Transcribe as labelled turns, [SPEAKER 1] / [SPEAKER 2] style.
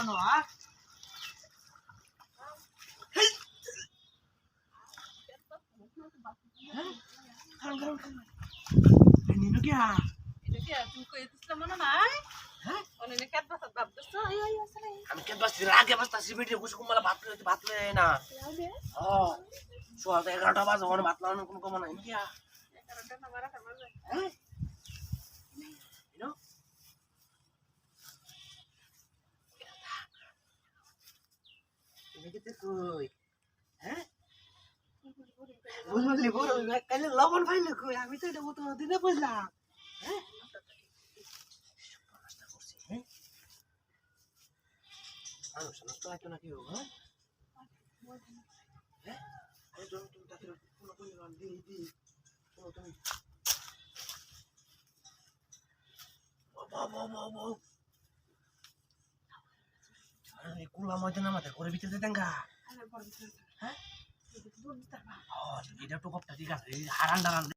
[SPEAKER 1] খাওয়ানো আর আমি কেন বাস আগে বাসতাছি ভিডিও কুছ কুমালা ভাত লে না হ্যাঁ সোয়া 11টা বাজে ওর ভাত লাগানো কোন কম নাই কি 11টা না 12টা বাজে হ্যাঁ দেখতে কই হ্যাঁ বললি বড় কালে লবণ ফাইলে কই আমি তো এটা মতো দিনে বুঝলাম হ্যাঁ নষ্ট করছি হ্যাঁ মানুষ নষ্ট হয় নাকি ও হ্যাঁ হ্যাঁ আরে তুমি তাকে কোনো কই রান দি তুমি বাবা আরে কুলা ময়দান আমাদের করে ভিতরে দেঙ্গা হ্যাঁ এটা তো কপটা ঠিক আছে হারান দাঁড়ান